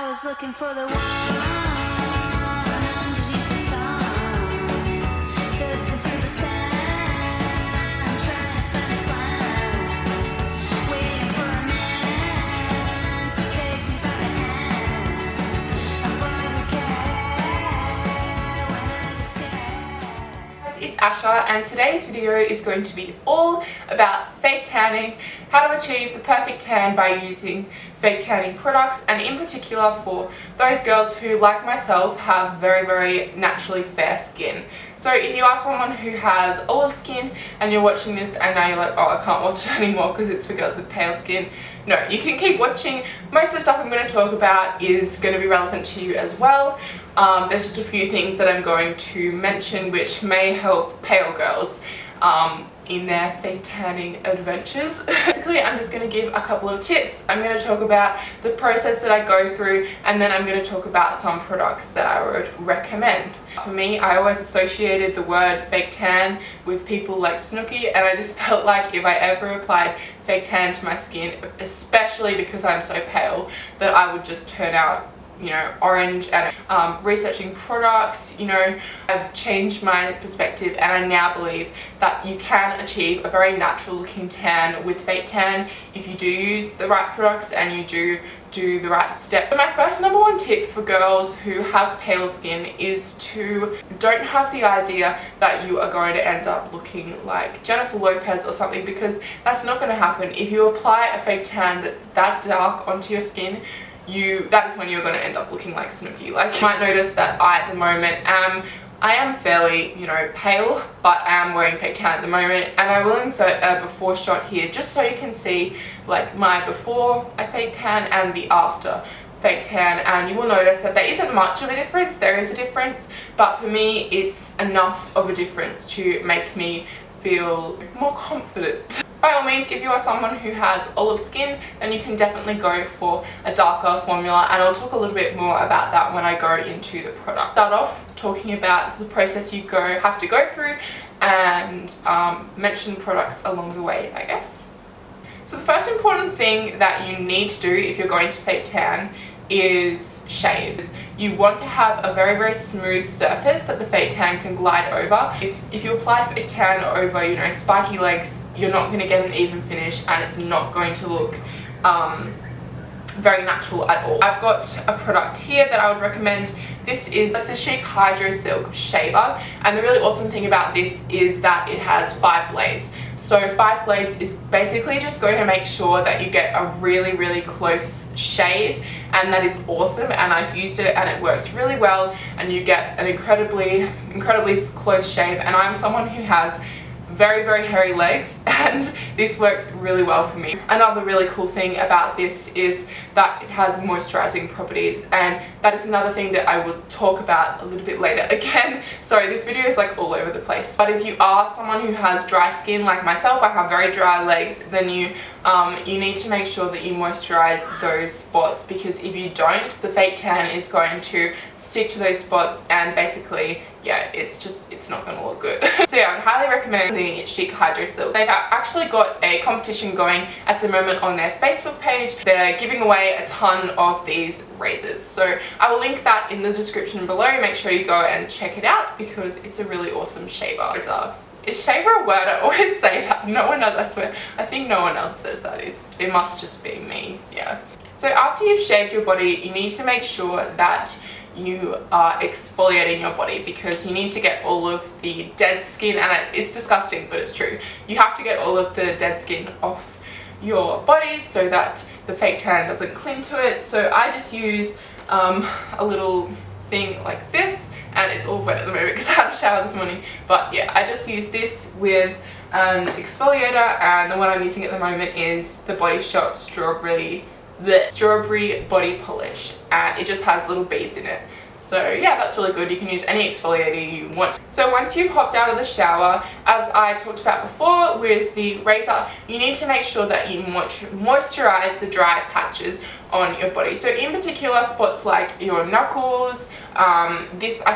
was looking for the one underneath the sun, sifting through the sand, trying to find a clown, waiting for a man to take me by the hand. A boy would care when I get scared. It's Asha, and today's video is going to be all about fake tanning, how to achieve the perfect tan by using fake tanning products, and in particular for those girls who, like myself, have very naturally fair skin. So if you are someone who has olive skin and you're watching this and now you're like, oh, I can't watch it anymore because it's for girls with pale skin, no, you can keep watching. Most of the stuff I'm going to talk about is going to be relevant to you as well. There's just a few things that I'm going to mention which may help pale girls in their fake tanning adventures. Basically, I'm just going to give a couple of tips. I'm going to talk about the process that I go through, and then I'm going to talk about some products that I would recommend. For me, I always associated the word fake tan with people like Snooki, and I just felt like if I ever applied fake tan to my skin, especially because I'm so pale, that I would just turn out, you know, orange. And researching products, you know, I've changed my perspective, and I now believe that you can achieve a very natural looking tan with fake tan if you do use the right products and you do the right steps. So my first number one tip for girls who have pale skin is to don't have the idea that you are going to end up looking like Jennifer Lopez or something, because that's not going to happen. If you apply a fake tan that's that dark onto your skin, that is when you're going to end up looking like Snooki. Like, you might notice that I at the moment I am fairly, you know, pale, but I am wearing fake tan at the moment, and I will insert a before shot here just so you can see like my before I fake tan and the after fake tan, and you will notice that there isn't much of a difference. There is a difference, but for me it's enough of a difference to make me feel more confident. By all means, if you are someone who has olive skin, then you can definitely go for a darker formula, and I'll talk a little bit more about that when I go into the product. Start off talking about the process you have to go through, and mention products along the way, I guess. So the first important thing that you need to do if you're going to fake tan is shave. You want to have a very smooth surface that the fake tan can glide over. If you apply fake tan over, you know, spiky legs, you're not going to get an even finish, and it's not going to look very natural at all. I've got a product here that I would recommend. It's the Chic Hydro Silk Shaver, and the really awesome thing about this is that it has 5 blades. So 5 blades is basically just going to make sure that you get a really close shave, and that is awesome, and I've used it and it works really well, and you get an incredibly close shave. And I'm someone who has very hairy legs, and this works really well for me. Another really cool thing about this is that it has moisturizing properties, and that is another thing that I will talk about a little bit later. Again, sorry, this video is like all over the place, but if you are someone who has dry skin like myself, I have very dry legs, then you need to make sure that you moisturize those spots, because if you don't, the fake tan is going to stick to those spots, and basically, yeah, it's not going to look good. So yeah, I would highly recommend the Chic Hydro Silk. They've actually got a competition going at the moment on their Facebook page. They're giving away a ton of these razors, so I will link that in the description below. Make sure you go and check it out because it's a really awesome shaver. Is shaver a word? I always say that. No one else, I swear, I think no one else says that. It must just be me, yeah. So after you've shaved your body, you need to make sure that you are exfoliating your body, because you need to get all of the dead skin, and it's disgusting, but it's true. You have to get all of the dead skin off your body so that the fake tan doesn't cling to it. So I just use a little thing like this, and it's all wet at the moment because I had a shower this morning, but yeah, I just use this with an exfoliator, and the one I'm using at the moment is the Body Shop Strawberry Body Polish, and it just has little beads in it. So yeah, that's really good. You can use any exfoliator you want. So once you've hopped out of the shower, as I talked about before with the razor, you need to make sure that you moisturize the dry patches on your body. So in particular, spots like your knuckles, I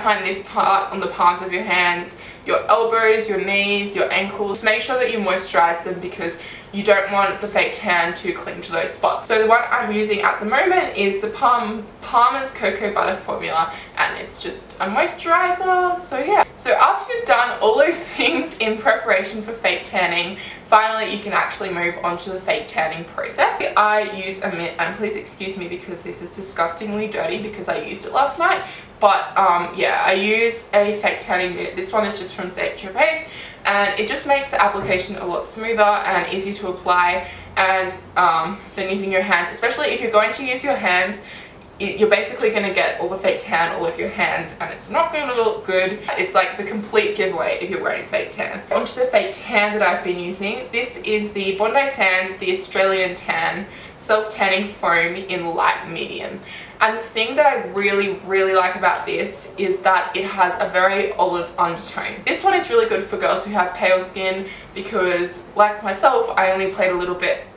find this part on the palms of your hands, your elbows, your knees, your ankles. Make sure that you moisturize them, because you don't want the fake tan to cling to those spots. So the one I'm using at the moment is the Palmer's Cocoa Butter Formula, and it's just a moisturizer. So yeah, so after you've done all those things in preparation for fake tanning, finally you can actually move on to the fake tanning process. I use a mitt, and please excuse me because this is disgustingly dirty because I used it last night, but yeah, I use a fake tanning mitt. This one is just from Saint-Tropez, and it just makes the application a lot smoother and easier to apply and than using your hands. Especially if you're going to use your hands, you're basically going to get all the fake tan all over your hands, and it's not going to look good. It's like the complete giveaway if you're wearing fake tan. Onto the fake tan that I've been using. This is the Bondi Sands, the Australian Tan Self-Tanning Foam in light medium. And the thing that I really like about this is that it has a very olive undertone. This one is really good for girls who have pale skin because, like myself, I only applied a little bit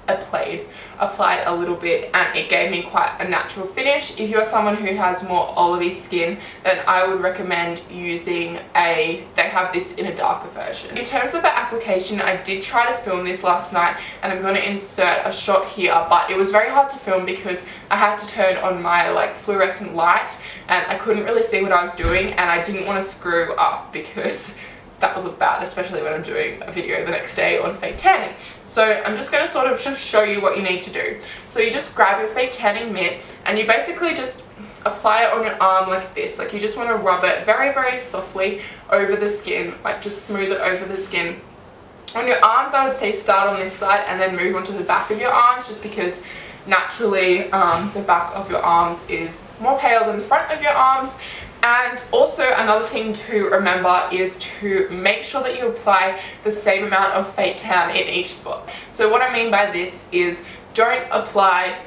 and it gave me quite a natural finish. If you're someone who has more olivey skin, then I would recommend using they have this in a darker version. In terms of the application, I did try to film this last night, and I'm going to insert a shot here, but it was very hard to film because I had to turn on my like fluorescent light and I couldn't really see what I was doing, and I didn't want to screw up because that would look bad, especially when I'm doing a video the next day on fake tanning. So I'm just going to sort of show you what you need to do. So you just grab your fake tanning mitt and you basically just apply it on your arm like this. Like you just want to rub it very softly over the skin, like just smooth it over the skin. On your arms, I would say start on this side and then move on to the back of your arms, just because naturally the back of your arms is more pale than the front of your arms. And also another thing to remember is to make sure that you apply the same amount of fake tan in each spot. So what I mean by this is don't apply,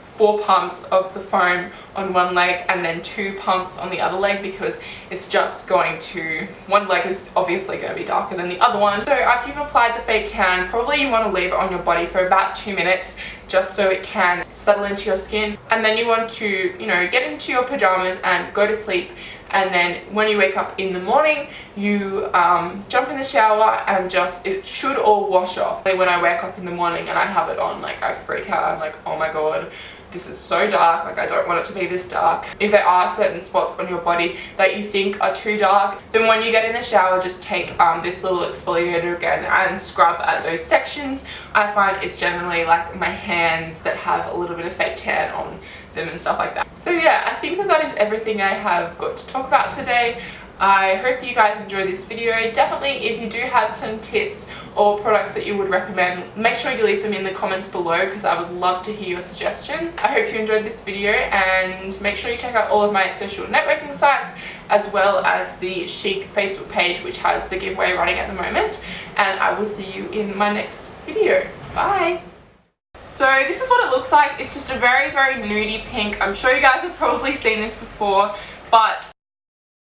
4 pumps of the foam on one leg and then 2 pumps on the other leg, because it's just going to, one leg is obviously going to be darker than the other one. So after you've applied the fake tan, probably you want to leave it on your body for about 2 minutes just so it can settle into your skin, and then you want to get into your pajamas and go to sleep. And then when you wake up in the morning, you jump in the shower and it should all wash off. When I wake up in the morning and I have it on, like I freak out. I'm like, oh my god, this is so dark, like I don't want it to be this dark. If there are certain spots on your body that you think are too dark, then when you get in the shower, just take this little exfoliator again and scrub at those sections. I find it's generally like my hands that have a little bit of fake tan on them and stuff like that. So yeah, I think that is everything I have got to talk about today. I hope that you guys enjoyed this video. Definitely, if you do have some tips or products that you would recommend, make sure you leave them in the comments below because I would love to hear your suggestions. I hope you enjoyed this video, and make sure you check out all of my social networking sites as well as the Chic Facebook page, which has the giveaway running at the moment. And I will see you in my next video. Bye! So this is what it looks like. It's just a very nudie pink. I'm sure you guys have probably seen this before, but